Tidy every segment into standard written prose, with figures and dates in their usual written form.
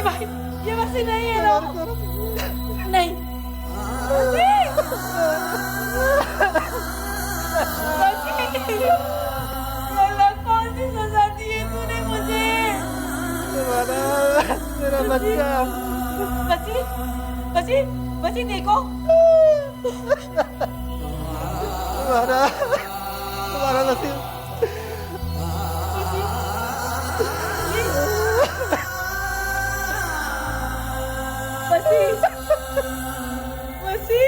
भाई, ये वसी नहीं है ना? नहीं अल्लाह, कौन सी सजा दी है तूने मुझे? मेरा बच्चा। बची बची बची, देखो तुम्हारा नसीब। बची बची,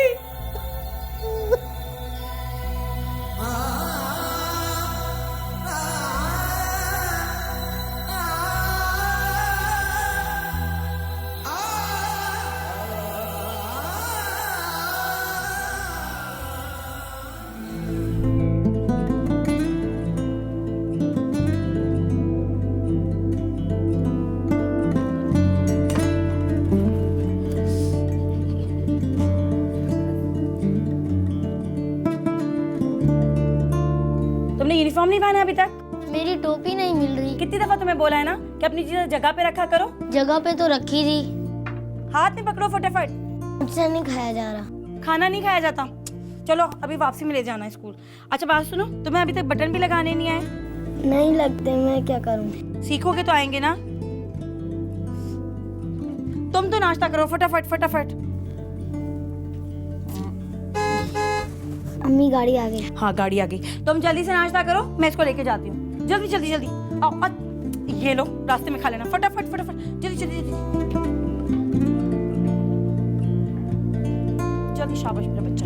तुमने यूनिफॉर्म नहीं पहना अभी तक? मेरी टोपी नहीं मिल रही। कितनी दफा तुम्हें बोला है ना कि अपनी चीजें जगह पे रखा करो। जगह पे तो रखी थी। हाथ में पकड़ो फटाफट। मुझसे नहीं खाया जा रहा। खाना नहीं खाया जाता। चलो अभी वापसी में ले जाना है स्कूल। अच्छा बात सुनो, तुम्हें अभी तक बटन भी लगाने नहीं आए? नहीं लगते, मैं क्या करूं? सीखोगे तो आएंगे ना। तुम तो नाश्ता करो फटाफट फटाफट। अम्मी गाड़ी आ गई। हाँ गाड़ी आ गई। तुम जल्दी से नाश्ता करो, मैं इसको लेके जाती हूँ। जल्दी जल्दी जल्दी आओ। ये लो, रास्ते में खा लेना। फटाफट फटाफट, जल्दी जल्दी जल्दी जल्दी। शाबाश मेरा बच्चा।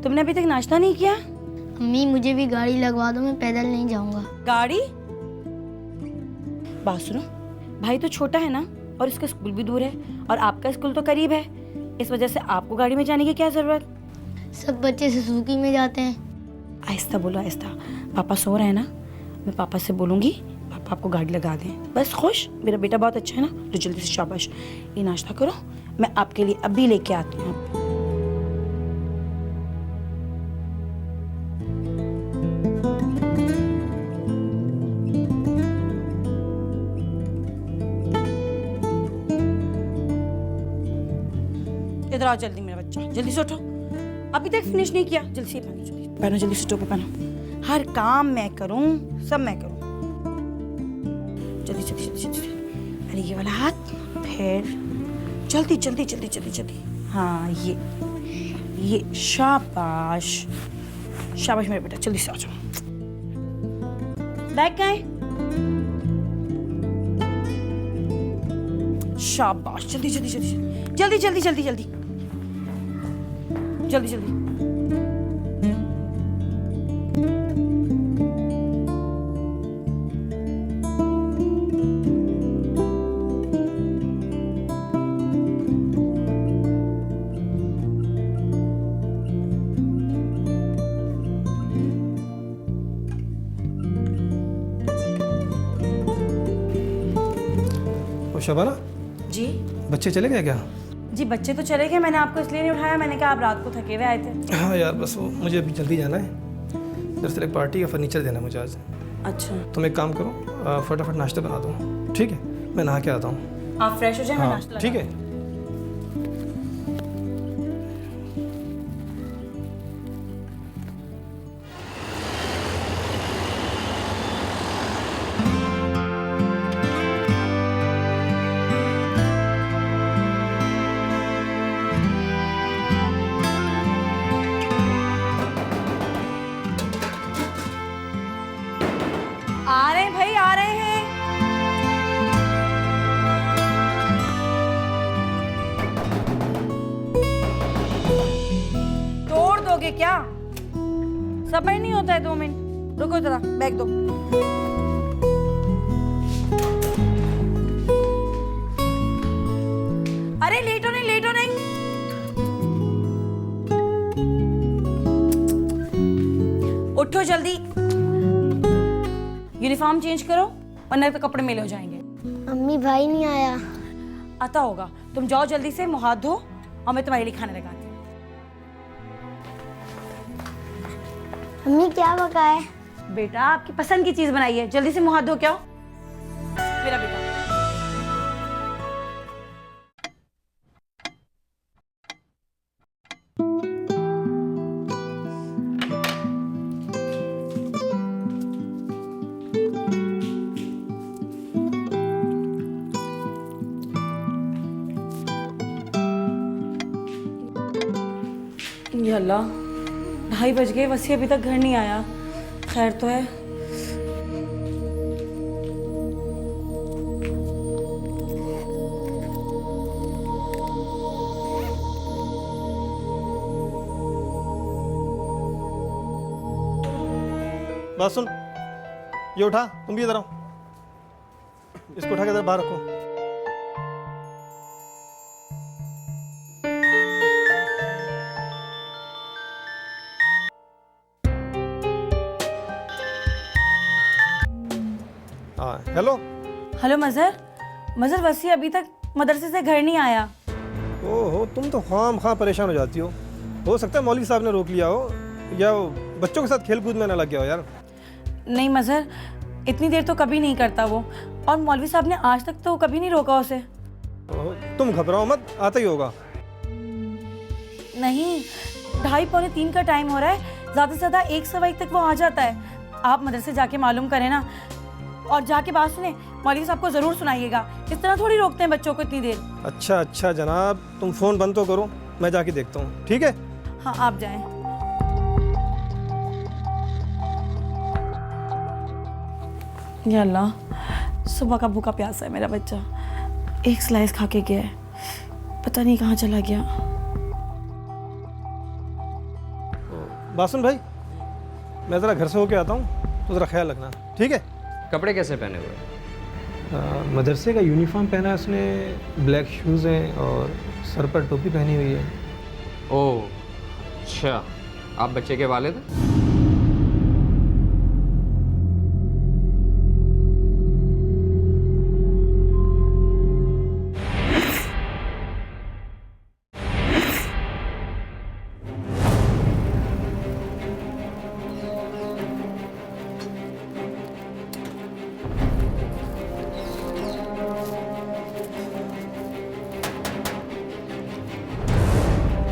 तुमने अभी तक नाश्ता नहीं किया? अम्मी मुझे भी गाड़ी लगवा दो, मैं पैदल नहीं जाऊंगा। गाड़ी? बात सुनो, भाई तो छोटा है ना, और इसका स्कूल भी दूर है और आपका स्कूल तो करीब है। इस वजह से आपको गाड़ी में जाने की क्या जरूरत? सब बच्चे सुजुकी में जाते हैं। आहिस्ता बोलो आहिस्ता। पापा सो रहे हैं ना, मैं पापा से बोलूंगी पापा आपको गाड़ी लगा दें। बस खुश, मेरा बेटा बहुत अच्छा है ना। तो जल्दी से शाबाश, ये नाश्ता करो, मैं आपके लिए अभी लेके आती हूँ। इधर आओ जल्दी मेरा बच्चा, जल्दी से उठो। अभी तक फिनिश नहीं किया। जल्दी से पहनो, जल्दी पहनो, जल्दी से टोपी पहनो। हर काम मैं करूं, सब मैं करूं। जल्दी जल्दी जल्दी जल्दी। अरे ये वाला हाथ, फिर जल्दी जल्दी जल्दी जल्दी जल्दी। हाँ ये शाबाश शाबाश मेरा बेटा, जल्दी से आ जाओ। बैग कहाँ है? शाबाश, जल्दी जल्दी जल्दी जल्दी जल्दी जल्दी जल्दी जल्दी जल्दी। शबाना जी बच्चे चले गए क्या? जी बच्चे तो चले गए, मैंने आपको इसलिए नहीं उठाया, मैंने कहा आप रात को थके हुए आए थे। हाँ यार, बस वो मुझे अभी जल्दी जाना है। दरअसल एक पार्टी का फर्नीचर देना है मुझे आज। अच्छा तुम एक काम करो, फटाफट नाश्ता बना दो, ठीक है? मैं नहा के आता हूँ। आप फ्रेश हो जाए, मैं नाश्ता ठीक है। आ रहे हैं भाई, आ रहे हैं। तोड़ दोगे क्या? समय नहीं होता है 2 मिनट, रुको जरा, बैग दो। अरे लेटो नहीं, लेटो नहीं। उठो जल्दी, यूनिफॉर्म चेंज करो वरना तो कपड़े मेले हो जाएंगे। मम्मी भाई नहीं आया। आता होगा। तुम जाओ जल्दी से, मुंह हाथ धो और मैं तुम्हारे लिए खाना लगाती हूँ। मम्मी क्या पका है? बेटा आपकी पसंद की चीज बनाई है, जल्दी से मुंह हाथ धो के आओ मेरा बेटा। या अल्लाह, 2:30 बज गए, वसी अभी तक घर नहीं आया। खैर तो है। बात सुन, ये उठा, तुम भी इधर आओ। इसको उठा के इधर बाहर रखो। हाँ, हेलो। हेलो मजहर, मजहर वसी अभी तक मदरसे से घर नहीं आया। ओहो, तुम तो खाम परेशान हो जाती हो सकता है मौलवी साहब ने रोक लिया हो या वो बच्चों के साथ खेल कूद में ना लग गया हो यार। नहीं मजहर, इतनी देर तो कभी नहीं करता वो, और मौलवी साहब ने आज तक तो कभी नहीं रोका उसे। ओहो, तुम घबराओ मत, आता ही होगा। नहीं, 2:30 पौने 3 का टाइम हो रहा है, ज़्यादा से ज़्यादा 1 सवा 1 तक वो आ जाता है। आप मदरसे जाके मालूम करें ना, और जाके बात सुने, मौलवी साहब को ज़रूर सुनाइएगा। इस तरह थोड़ी रोकते हैं बच्चों को इतनी देर। अच्छा जनाब, तुम फ़ोन बंद तो करो, मैं जाके देखता हूँ, ठीक है? हाँ आप जाएं। या अल्लाह, सुबह का भूखा प्यासा है मेरा बच्चा। 1 स्लाइस खा के गया है, पता नहीं कहाँ चला गया। बासुन भाई, मैं ज़रा घर से होके आता हूँ, तो ज़रा ख्याल रखना, ठीक है? कपड़े कैसे पहने हुए? मदरसे का यूनिफॉर्म पहना है उसने, ब्लैक शूज़ हैं और सर पर टोपी पहनी हुई है। ओह अच्छा, आप बच्चे के वालिद हैं?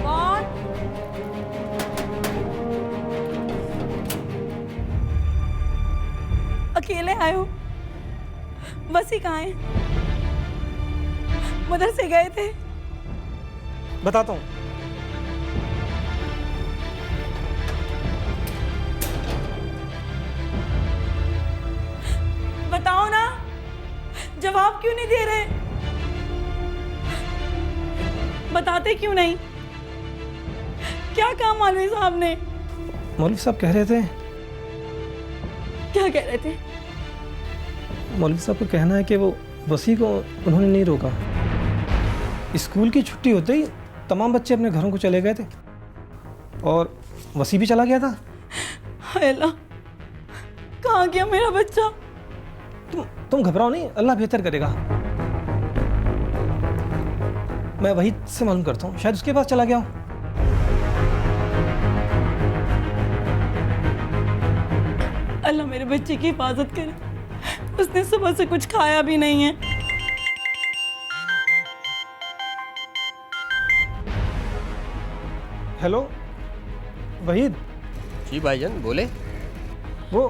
कौन? अकेले आए हो? बस ही कहाँ है? मदरसे गए थे? बताता हूँ। बताओ ना, जवाब क्यों नहीं दे रहे? बताते क्यों नहीं? क्या कहा मौलवी साहब ने? मौलवी साहब कह रहे थे, क्या कह रहे थे? मौलवी साहब का कहना है कि वो वसी को उन्होंने नहीं रोका। स्कूल की छुट्टी होते ही तमाम बच्चे अपने घरों को चले गए थे और वसी भी चला गया था। हाय अल्लाह, कहाँ गया मेरा बच्चा? तुम घबराओ नहीं, अल्लाह बेहतर करेगा। मैं वही से मालूम करता हूँ, शायद उसके पास चला गया हूँ। अल्लाह मेरे बच्चे की हिफाजत करे, उसने सुबह से कुछ खाया भी नहीं है। हेलो वहीद, जी भाईजान बोले। वो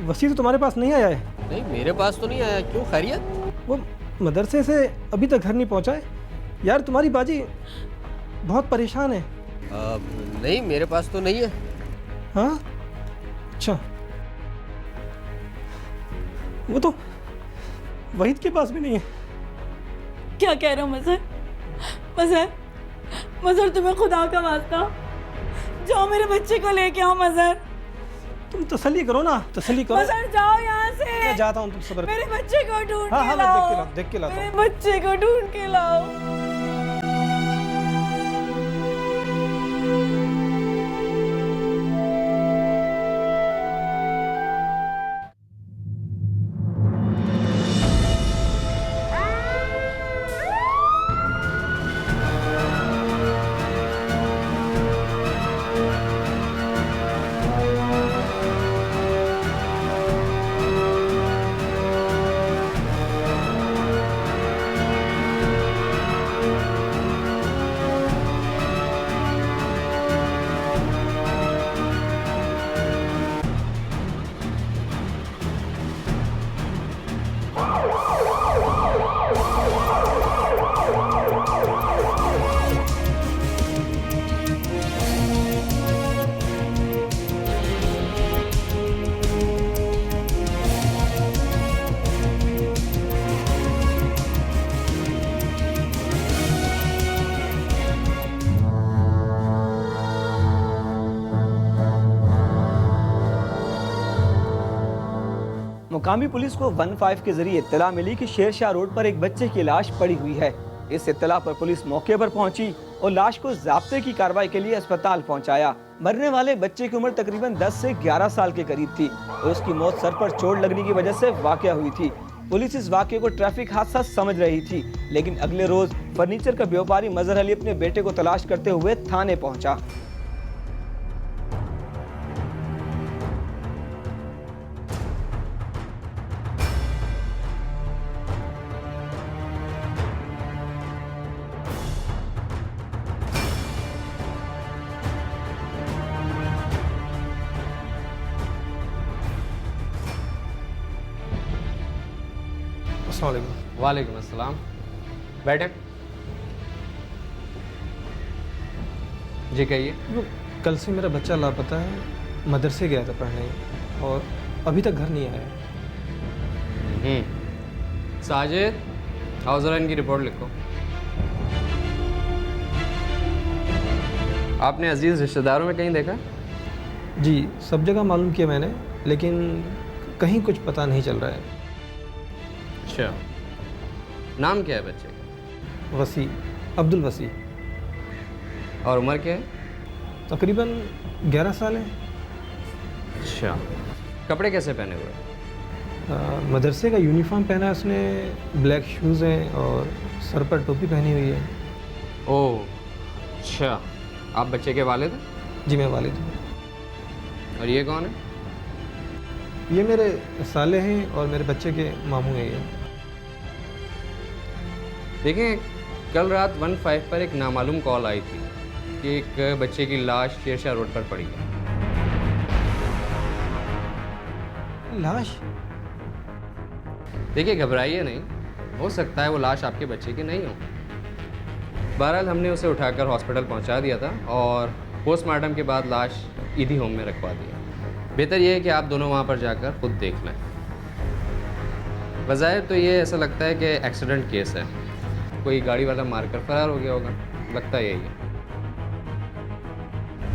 वसी तो तुम्हारे पास नहीं आया है? नहीं मेरे पास तो नहीं आया, क्यों खैरियत? वो मदरसे से अभी तक घर नहीं पहुंचा है। यार तुम्हारी बाजी बहुत परेशान है। नहीं मेरे पास तो नहीं है। हाँ अच्छा, वो तो वहीद के पास भी नहीं है। क्या कह रहे हो मजहर? मजहर, मजहर तुम्हें खुदा का वास्ता, जाओ मेरे बच्चे को लेके आओ। मजहर तुम तसल्ली करो ना, तसल्ली करो। मजहर जाओ यहाँ से। मैं जाता हूँ, तुम सब्र करो। मेरे बच्चे को ढूंढ हाँ के हाँ, मैं लाओ। देख के लाता मेरे हूँ। बच्चे को ढूंढ के लाओ। मुकामी पुलिस को 15 के जरिए इत्तला मिली कि शेरशाह रोड पर एक बच्चे की लाश पड़ी हुई है। इस इत्तला पर पुलिस मौके पर पहुंची और लाश को ज़ाब्ते की कार्रवाई के लिए अस्पताल पहुंचाया। मरने वाले बच्चे की उम्र तकरीबन 10 से 11 साल के करीब थी और उसकी मौत सर पर चोट लगने की वजह से वाकया हुई थी। पुलिस इस वाकये को ट्रैफिक हादसा समझ रही थी, लेकिन अगले रोज फर्नीचर का व्यापारी मजहर अली अपने बेटे को तलाश करते हुए थाने पहुंचा। अस्सलाम वालेकुम। वालेकुम अस्सलाम। बैठे। जी कहिए। वो कल से मेरा बच्चा लापता है, मदरसे गया था पढ़ने और अभी तक घर नहीं आया। साजिद, आओ ज़रा इनकी रिपोर्ट लिखो। आपने अजीज़ रिश्तेदारों में कहीं देखा? जी, सब जगह मालूम किया मैंने, लेकिन कहीं कुछ पता नहीं चल रहा है। अच्छा, नाम क्या है बच्चे का? वसी, अब्दुल वसी। और उम्र क्या है? तकरीबन 11 साल है। अच्छा, कपड़े कैसे पहने हुए? मदरसे का यूनिफॉर्म पहना है उसने, ब्लैक शूज़ हैं और सर पर टोपी पहनी हुई है। ओह अच्छा, आप बच्चे के वालिद हैं? जी मैं वालिद हूँ। और ये कौन है? ये मेरे साले हैं और मेरे बच्चे के मामू हैं ये। देखें, कल रात 15 पर एक नामालूम कॉल आई थी कि एक बच्चे की लाश शेरशाह रोड पर पड़ी है। लाश? देखिए, घबराइए नहीं, हो सकता है वो लाश आपके बच्चे की नहीं हो। बहरहाल हमने उसे उठाकर हॉस्पिटल पहुंचा दिया था और पोस्टमार्टम के बाद लाश ईदी होम में रखवा दिया। बेहतर ये है कि आप दोनों वहाँ पर जाकर खुद देख लें। बज़ाहिर तो ये ऐसा लगता है कि एक्सीडेंट केस है, कोई गाड़ी वाला मारकर फरार हो गया होगा, लगता यही है।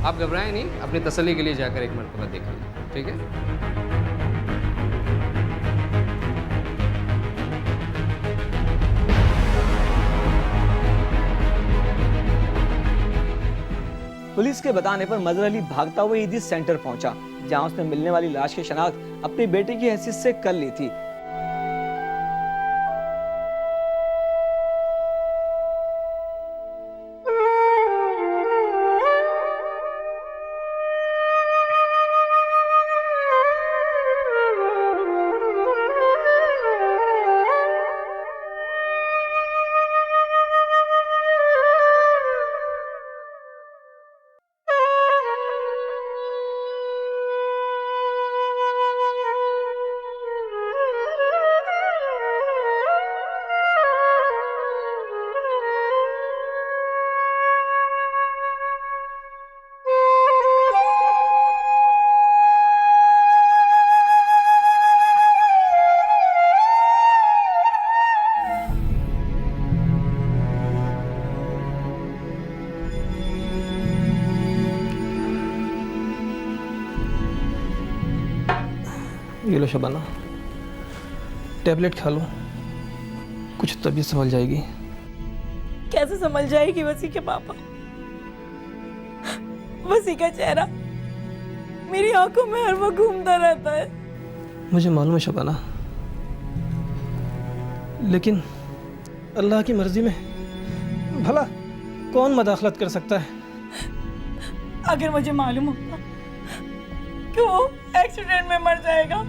आप घबराएं नहीं, अपनी तसल्ली के लिए जाकर एक मरतबा देख लीजिए, ठीक है? पुलिस के बताने पर मजहर अली भागता हुआ ईदी सेंटर पहुंचा, जहां उसने मिलने वाली लाश की शनाख्त अपने बेटे की हैसियत से कर ली थी। ये लो शबाना, टैबलेट खा लो, कुछ तबीयत संभल जाएगी। कैसे संभल जाएगी वसी के पापा? वसी का चेहरा मेरी आंखों में हर वक्त घूमता रहता है। मुझे मालूम है शबाना, लेकिन अल्लाह की मर्जी में भला कौन मदाखलत कर सकता है? अगर मुझे मालूम होता कि वो एक्सीडेंट में मर जाएगा,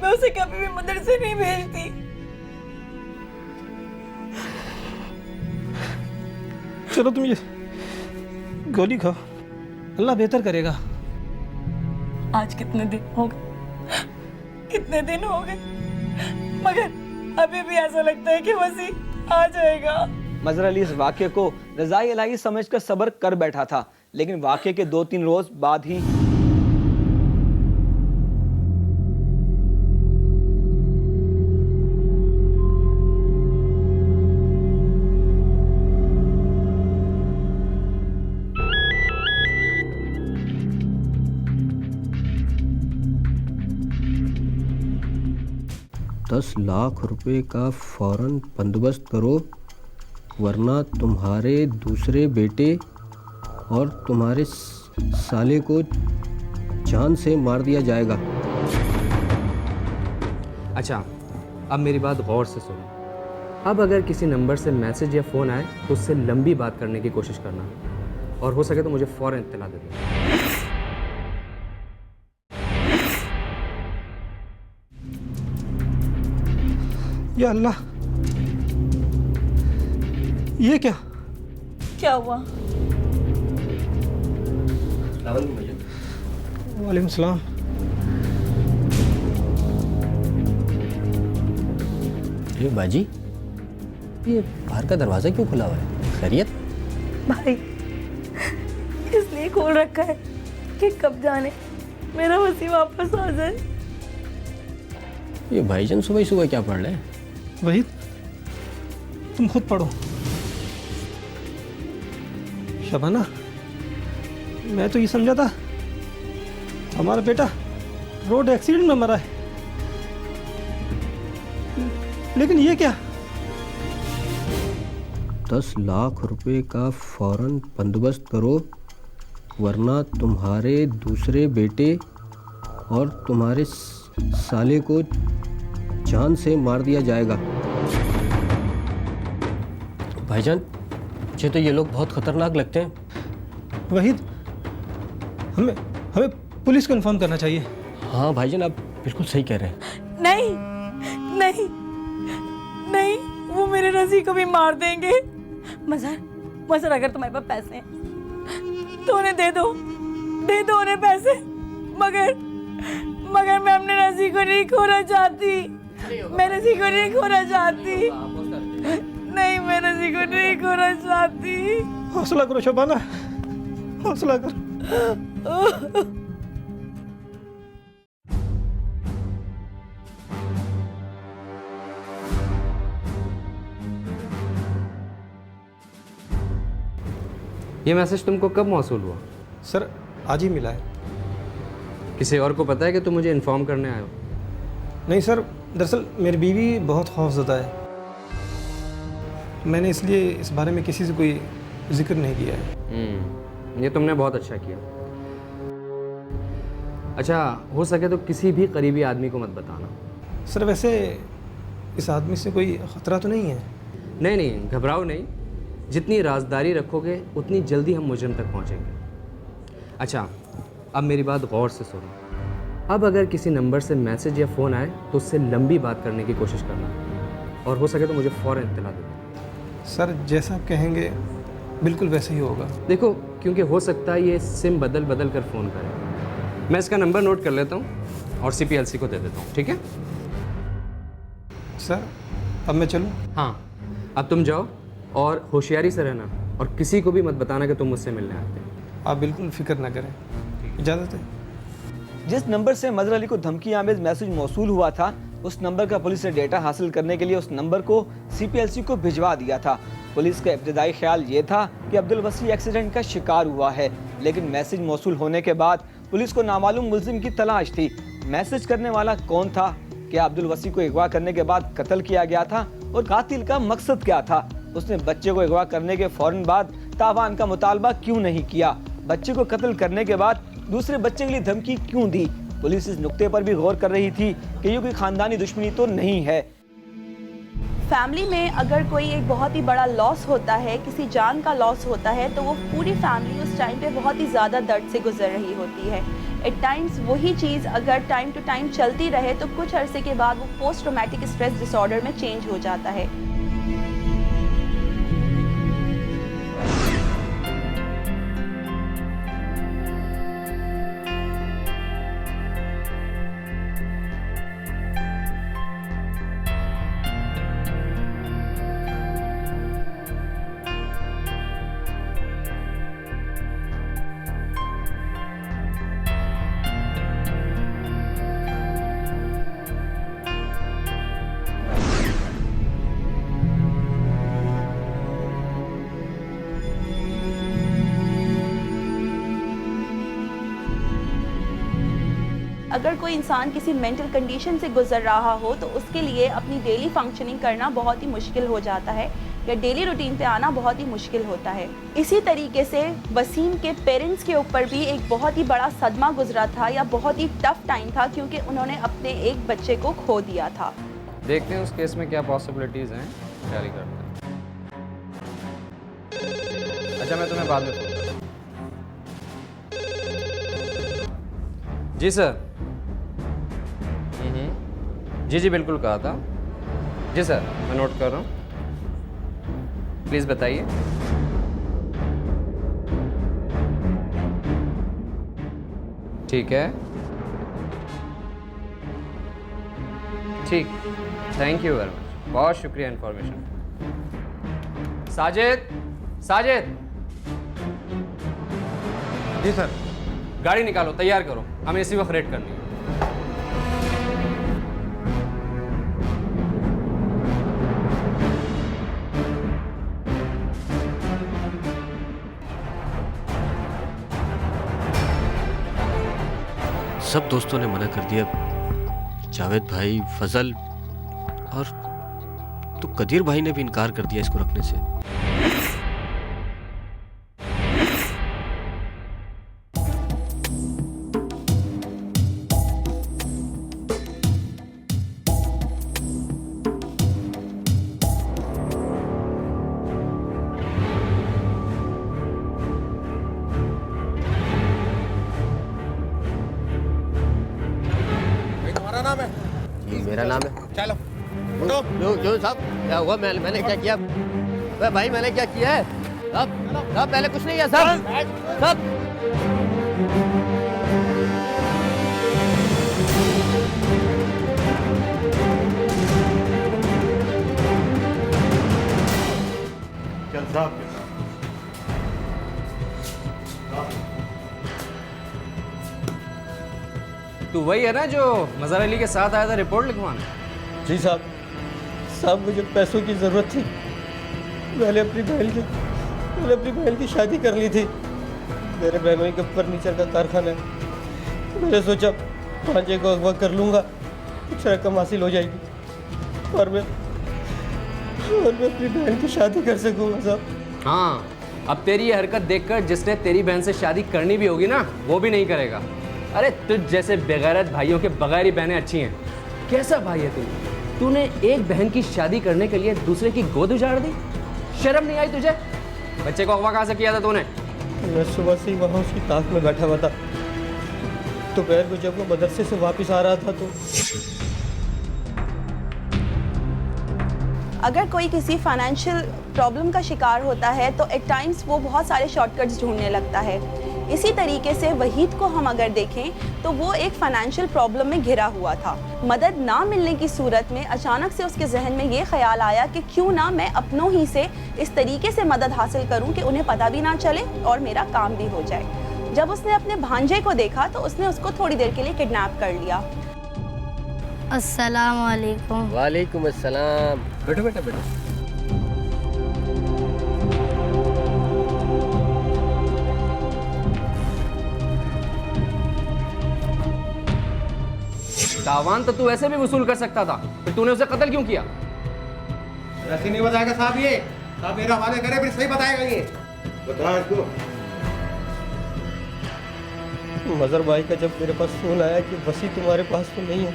मैं उसे कभी भी मदरसे नहीं भेजती। चलो तुम ये गोली खाओ, अल्लाह बेहतर करेगा। आज कितने दिन हो गए, कितने दिन हो गए, मगर अभी भी ऐसा लगता है कि वसी आ जाएगा। मजहर अली इस वाक़े को रज़ाई इलाही समझकर सब्र कर बैठा था, लेकिन वाक़े के 2-3 रोज बाद ही 10 लाख रुपए का फौरन बंदोबस्त करो, वरना तुम्हारे दूसरे बेटे और तुम्हारे साले को जान से मार दिया जाएगा। अच्छा, अब मेरी बात गौर से सुनो। अब अगर किसी नंबर से मैसेज या फ़ोन आए तो उससे लंबी बात करने की कोशिश करना, और हो सके तो मुझे फ़ौरन इत्तला दे देना। या अल्लाह, ये क्या? क्या हुआ? वालेकुम सलाम। अरे बाजी, ये बाहर का दरवाज़ा क्यों खुला हुआ है? खैरियत? भाई इसलिए खोल रखा है कि कब जाने मेरा वसी वापस आ जाए। ये भाईजान सुबह सुबह क्या पढ़ रहे हैं? वहीद, तुम खुद पढ़ो। शबाना, मैं तो ये समझा था हमारा बेटा रोड एक्सीडेंट में मरा है, लेकिन ये क्या? 10 लाख रुपए का फौरन बंदोबस्त करो, वरना तुम्हारे दूसरे बेटे और तुम्हारे साले को जान से मार दिया जाएगा। भाईजान, मुझे तो ये लोग बहुत खतरनाक लगते हैं। वहीद, हमें हमें पुलिस को इन्फॉर्म करना चाहिए। हाँ भाईजान, आप बिल्कुल सही कह रहे हैं। नहीं नहीं नहीं, वो मेरे रजी को भी मार देंगे। मजहर, अगर तुम्हारे पास पैसे हैं तो उन्हें दे दो उन्हें पैसे, मगर मैं अपने रजी को नहीं खोना चाहती। मैं रजी को नहीं खोना चाहती। नहीं, मैं रजी को नहीं खोना चाहती। हौसला करो शबाना, हौसला करो। ये मैसेज तुमको कब मौसूल हुआ? सर, आज ही मिला है। किसी और को पता है कि तुम मुझे इन्फॉर्म करने आए हो? नहीं सर, दरअसल मेरी बीवी बहुत खौफज़दा है, मैंने इसलिए इस बारे में किसी से कोई जिक्र नहीं किया है। ये तुमने बहुत अच्छा किया। अच्छा, हो सके तो किसी भी करीबी आदमी को मत बताना। सर, वैसे इस आदमी से कोई ख़तरा तो नहीं है? नहीं, घबराओ नहीं। जितनी राजदारी रखोगे उतनी जल्दी हम मुजरिम तक पहुंचेंगे। अच्छा, अब मेरी बात गौर से सुनो। अब अगर किसी नंबर से मैसेज या फ़ोन आए तो उससे लंबी बात करने की कोशिश करना, और हो सके तो मुझे फ़ौरन इत्तला दे देना। सर, जैसा आप कहेंगे बिल्कुल वैसे ही होगा। देखो, क्योंकि हो सकता है ये सिम बदल कर फ़ोन करे। मैं इसका नंबर नोट कर लेता हूँ और CPLC को दे देता हूँ, ठीक है? सर, अब मैं चलूँ? हाँ, अब तुम जाओ और होशियारी से रहना, और किसी को भी मत बताना कि तुम मुझसे मिलने आते हो। आप बिल्कुल फिक्र ना करें। इजाज़त है। जिस नंबर से मजहर अली को धमकी आमेज मैसेज मौसूल हुआ था, उस नंबर का पुलिस ने डेटा हासिल करने के लिए उस नंबर को CPLC को भिजवा दिया था। पुलिस का इब्तदाई ख्याल ये था कि अब्दुल वसी एक्सीडेंट का शिकार हुआ है, लेकिन मैसेज मौसूल होने के बाद पुलिस को नामालूम मुलजिम की तलाश थी। मैसेज करने वाला कौन था? क्या अब्दुल वसी को अगवा करने के बाद कत्ल किया गया था? और कातिल का मकसद क्या था? उसने बच्चे को अगवा करने के फौरन बाद तावान का मुतालबा क्यों नहीं किया? बच्चे को कत्ल करने के बाद दूसरे बच्चे के लिए धमकी क्यों दी? पुलिस इस नुक्ते पर भी गौर कर रही थी कि ये कोई खानदानी दुश्मनी तो नहीं है। फैमिली में अगर कोई एक बहुत ही बड़ा लॉस होता है, किसी जान का लॉस होता है, तो वो पूरी फैमिली उस टाइम पे बहुत ही ज़्यादा दर्द से गुजर रही होती है। एट टाइम्स वही चीज़ अगर टाइम टू टाइम चलती रहे तो कुछ अरसे के बाद वो पोस्ट ट्रॉमेटिक स्ट्रेस डिसऑर्डर में चेंज हो जाता है। अगर कोई इंसान किसी मेंटल कंडीशन से गुजर रहा हो तो उसके लिए अपनी डेली फंक्शनिंग करना बहुत ही मुश्किल हो जाता है या डेली रूटीन पे आना बहुत ही मुश्किल होता है। इसी तरीके से वसीम के पेरेंट्स के ऊपर भी एक बहुत ही बड़ा सदमा गुजरा था या बहुत ही टफ टाइम था, क्योंकि उन्होंने अपने एक बच्चे को खो दिया था। देखते हैं उस केस में क्या पॉसिबिलिटीज़ हैं, जारी करते हैं। अच्छा, मैं तुम्हें बाद में फोन करता हूँ। जी सर। जी बिल्कुल कहा था। जी सर, मैं नोट कर रहा हूँ, प्लीज़ बताइए। ठीक है, ठीक, थैंक यू वेरी मच, बहुत शुक्रिया इन्फॉर्मेशन। साजिद, साजिद। जी सर। गाड़ी निकालो, तैयार करो, हमें इसी वक्त रेड करनी है। सब दोस्तों ने मना कर दिया, जावेद भाई, फजल और तो कदीर भाई ने भी इनकार कर दिया इसको रखने से। मेरा नाम है। चलो जो साहब, क्या हुआ? मैंने क्या किया? भाई मैंने क्या किया है? साहब मैंने कुछ नहीं किया साहब। साहब चल साहब, तू वही है ना जो मज़हर अली के साथ आया था रिपोर्ट लिखवाने? जी साहब मुझे पैसों की ज़रूरत थी। मैंने अपनी बहन की शादी कर ली थी। मेरे बहनों का फर्नीचर का कारखाना है। मैंने सोचा भांजे को अगवा कर लूँगा, कुछ रकम हासिल हो जाएगी और मैं अपनी बहन की शादी कर सकूँगा साहब। हाँ, अब तेरी ये हरकत देखकर जिसने तेरी बहन से शादी करनी भी होगी ना, वो भी नहीं करेगा। अरे तुझ जैसे बेगैरत भाइयों के बगैर ही बहनें अच्छी हैं। कैसा भाई है तू? तूने एक बहन की शादी करने के लिए दूसरे की गोद उजाड़ दी? शर्म नहीं आई तुझे? बच्चे को अगवा कहाँ से किया था तूने? मैं सुबह से ही वहाँ उसकी ताक में बैठा हुआ था। दोपहर को जब वो मदरसे से वापस आ रहा था तो अगर कोई किसी फाइनेंशियल प्रॉब्लम का शिकार होता है तो एट टाइम्स वो बहुत सारे शॉर्टकट्स ढूंढने लगता है। इसी तरीके से वहीद को हम अगर देखें तो वो एक फाइनेंशियल प्रॉब्लम में घिरा हुआ था। मदद ना मिलने की सूरत में अचानक से उसके जहन में ये ख्याल आया कि क्यों ना मैं अपनों ही से इस तरीके से मदद हासिल करूं कि उन्हें पता भी ना चले और मेरा काम भी हो जाए। जब उसने अपने भांजे को देखा तो उसने उसको थोड़ी देर के लिए किडनैप कर लिया। अस्सलाम वालेकुम। वालेकुम अस्सलाम। बैठो बेटा बैठो। तावान तो तू ऐसे भी वसूल कर सकता था, फिर तूने उसे कत्ल क्यों किया? ऐसे नहीं बताएगा साहब, ये साहब मेरा हवाले करे फिर सही बताएगा। ये बता इसको। मज़हर भाई का जब मेरे पास फ़ोन आया कि वसी तुम्हारे पास तो नहीं है,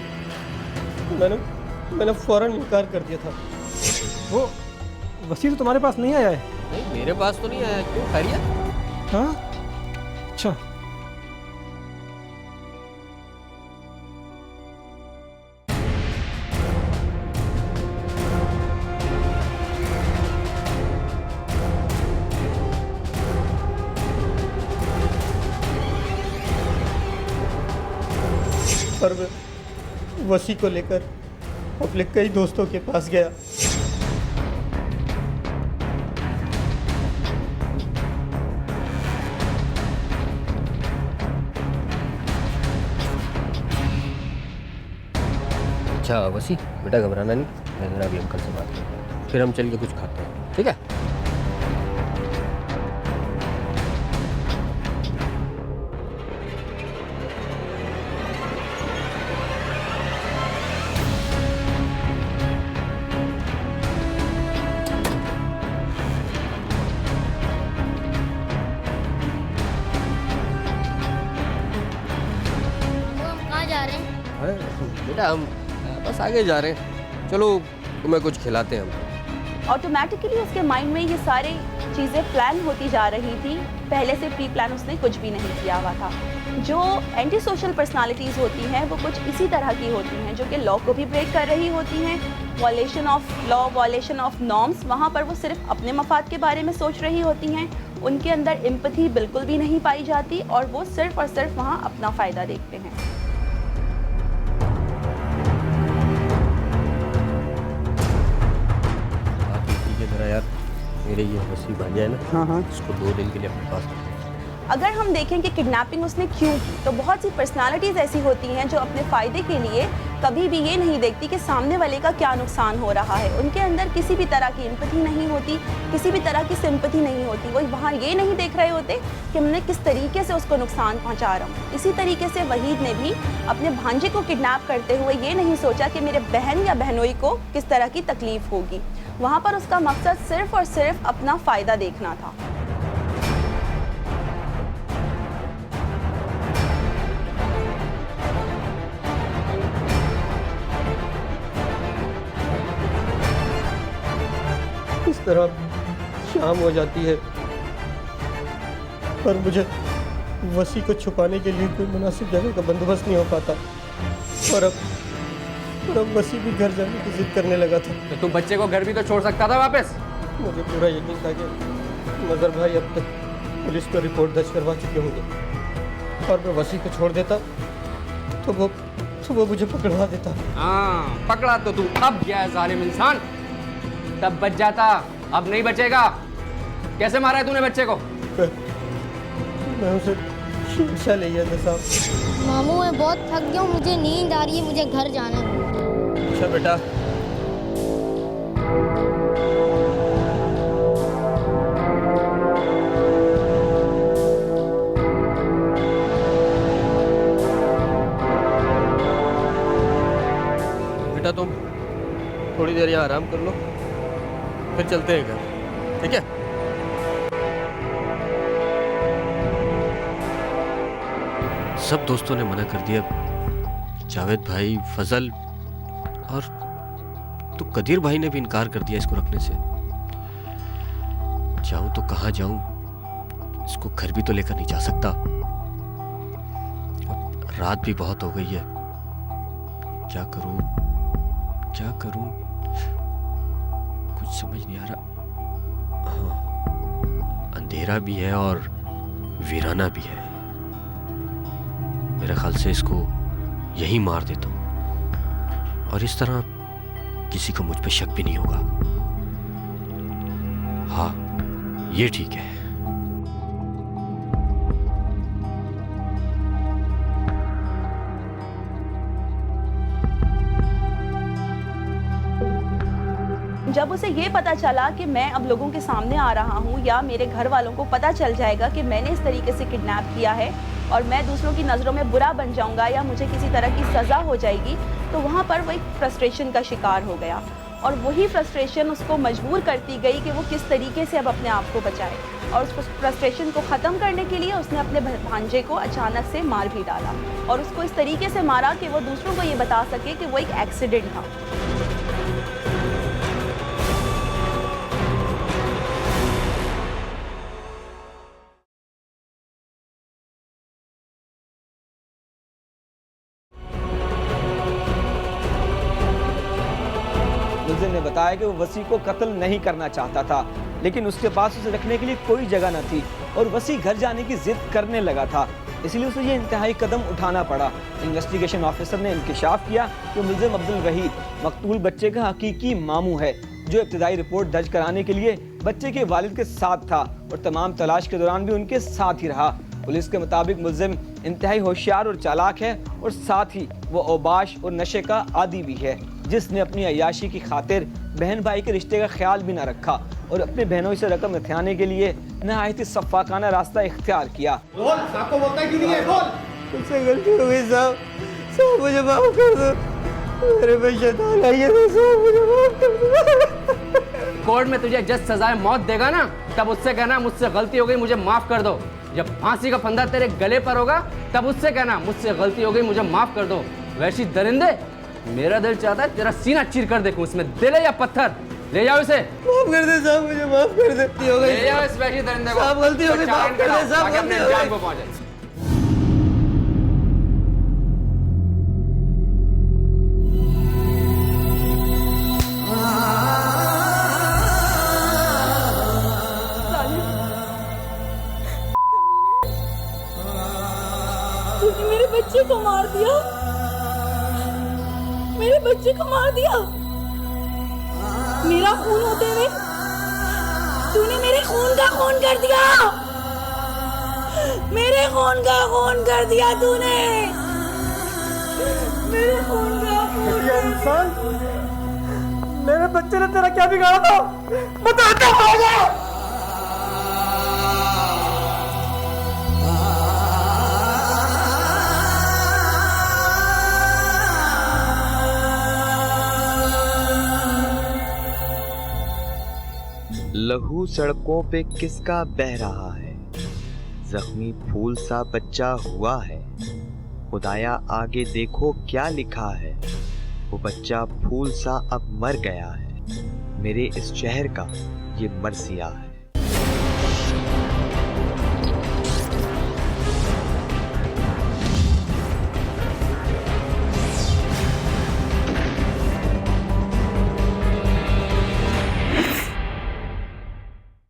मैंने फ़ौरन इनकार कर दिया था। वो वसी तो तुम्हारे पास नहीं आया है? नहीं मेरे पास तो नहीं आया। क्यों, खैरियत? हाँ, अच्छा। पर मैं वसी को लेकर अपने कई दोस्तों के पास गया। अच्छा वसी, बेटा घबराना नहीं, मैं जरा अभी अंकल से बात करता हूँ, फिर हम चल के कुछ खाते हैं, ठीक है? बेटा हम बस आगे जा रहे हैं, चलो तुम्हें कुछ खिलाते हैं हम। ऑटोमेटिकली उसके माइंड में ये सारी चीज़ें प्लान होती जा रही थी। पहले से प्री प्लान उसने कुछ भी नहीं किया हुआ था। जो एंटी सोशल पर्सनालिटीज़ होती हैं वो कुछ इसी तरह की होती हैं, जो कि लॉ को भी ब्रेक कर रही होती हैं। Violation of law, violation of norms, वहाँ पर वो सिर्फ अपने मफाद के बारे में सोच रही होती हैं। उनके अंदर एम्पैथी बिल्कुल भी नहीं पाई जाती और वो सिर्फ और सिर्फ वहाँ अपना फ़ायदा देखते हैं। यार मेरे ये वसी भांजा है ना, हाँ, इसको 2 दिन के लिए अपने पास रखो। अगर हम देखें कि किडनैपिंग उसने क्यों की, तो बहुत सी पर्सनालिटीज़ ऐसी होती हैं जो अपने फ़ायदे के लिए कभी भी ये नहीं देखती कि सामने वाले का क्या नुकसान हो रहा है। उनके अंदर किसी भी तरह की एम्पैथी नहीं होती, किसी भी तरह की सिंपैथी नहीं होती। वो वहाँ ये नहीं देख रहे होते कि मैं किस तरीके से उसको नुकसान पहुँचा रहा हूँ। इसी तरीके से वहीद ने भी अपने भांजे को किडनैप करते हुए ये नहीं सोचा कि मेरे बहन या बहनोई को किस तरह की तकलीफ़ होगी। वहाँ पर उसका मकसद सिर्फ और सिर्फ अपना फ़ायदा देखना था। इस तरह शाम हो जाती है पर मुझे वसी को छुपाने के लिए कोई मुनासिब जगह का बंदोबस्त नहीं हो पाता। और अब वसी भी घर जाने की जिद करने लगा था। तो तुम बच्चे को घर भी तो छोड़ सकता था वापस। मुझे पूरा यकीन था कि मजहर भाई अब तक पुलिस को रिपोर्ट दर्ज करवा चुके होंगे और मैं वसी को छोड़ देता तो वो मुझे पकड़वा देता। हाँ, पकड़ा तो तू अब गया है जालिम इंसान, तब बच जाता, अब नहीं बचेगा। कैसे मारा है तूने बच्चे को? मैं उसे शीशा ले गया था साहब। मामू मैं बहुत थक गया हूँ, मुझे नींद आ रही है, मुझे घर जाना है। अच्छा बेटा, बेटा तुम थोड़ी देर यहाँ आराम कर लो, फिर चलते हैं घर, ठीक है? सब दोस्तों ने मना कर दिया, जावेद भाई, फजल और तो कदीर भाई ने भी इनकार कर दिया इसको रखने से। जाऊं तो कहाँ जाऊं, इसको घर भी तो लेकर नहीं जा सकता। अब रात भी बहुत हो गई है, क्या करूं क्या करूं, कुछ समझ नहीं आ रहा। हाँ, अंधेरा भी है और वीराना भी है। मेरे ख्याल से इसको यहीं मार देता हूं और इस तरह किसी को मुझ पे शक भी नहीं होगा। हाँ, ये ठीक है। जब उसे ये पता चला कि मैं अब लोगों के सामने आ रहा हूँ या मेरे घर वालों को पता चल जाएगा कि मैंने इस तरीके से किडनैप किया है और मैं दूसरों की नज़रों में बुरा बन जाऊँगा या मुझे किसी तरह की सज़ा हो जाएगी, तो वहाँ पर वो एक फ्रस्ट्रेशन का शिकार हो गया और वही फ्रस्ट्रेशन उसको मजबूर करती गई कि वो किस तरीके से अब अपने आप को बचाए। और उस फ्रस्ट्रेशन को ख़त्म करने के लिए उसने अपने भांजे को अचानक से मार भी डाला और उसको इस तरीके से मारा कि वो दूसरों को ये बता सके कि वो एक एक्सीडेंट था। मुल्ज़िम ने बताया कि वो वसी को कत्ल नहीं करना चाहता था, लेकिन उसके पास उसे रखने के लिए कोई जगह न थी और वसी घर जाने की जिद करने लगा था, इसलिए उसे ये इंतहाई कदम उठाना पड़ा। इन्वेस्टिगेशन ऑफिसर ने इंकशाफ किया कि मुल्ज़िम अब्दुल वहीद मकतूल बच्चे का हकीकी मामू है, जो इब्तिदाई रिपोर्ट दर्ज कराने के लिए बच्चे के वालिद के साथ था और तमाम तलाश के दौरान भी उनके साथ ही रहा। पुलिस के मुताबिक मुल्ज़िम इंतहाई होशियार और चालाक है और साथ ही वो औबाश और नशे का आदी भी है, जिसने अपनी अय्याशी की खातिर बहन भाई के रिश्ते का ख्याल भी न रखा और अपने बहनों से रकम रखाने के लिए नहायत सफ़ाकाना रास्ता इख्तियार किया। बोल, साहब को बोलता क्यों नहीं है? बोल। मुझसे गलती हो गई साहब, साहब मुझे माफ कर दो, मेरे पे शैतान आई है, साहब मुझे माफ कर दो। कोर्ट में तुझे जज सजाए मौत देगा ना, तब उससे कहना मुझसे गलती हो गई, मुझे माफ कर दो। जब फांसी का फंदा तेरे गले पर होगा तब उससे कहना मुझसे गलती हो गई, मुझे माफ कर दो। वैसी दरिंदे मेरा दिल चाहता है तेरा सीना चीर कर देखूं, इसमें दिल है या पत्थर? ले जाओ इसे। माफ कर दे साहब, मुझे माफ कर दे। ले जाओ इस वैसी दरिंदे को। साहब गलती हो गई, माफ कर दे साहब, अपने गलती हो जान गई। को पहुंचे। तूने मेरे बच्चे को मार दिया, मेरे बच्चे को मार दिया। मेरा खून होते हुए तूने मेरे खून का खून कर दिया, मेरे खून का खून कर दिया तूने, मेरे खून का खून। इंसान, मेरे बच्चे ने तेरा क्या बिगाड़ा था? बताता होगा। लहू सड़कों पे किसका बह रहा है, जख्मी फूल सा बच्चा हुआ है। खुदाया आगे देखो क्या लिखा है, वो बच्चा फूल सा अब मर गया है। मेरे इस शहर का ये मरसिया है।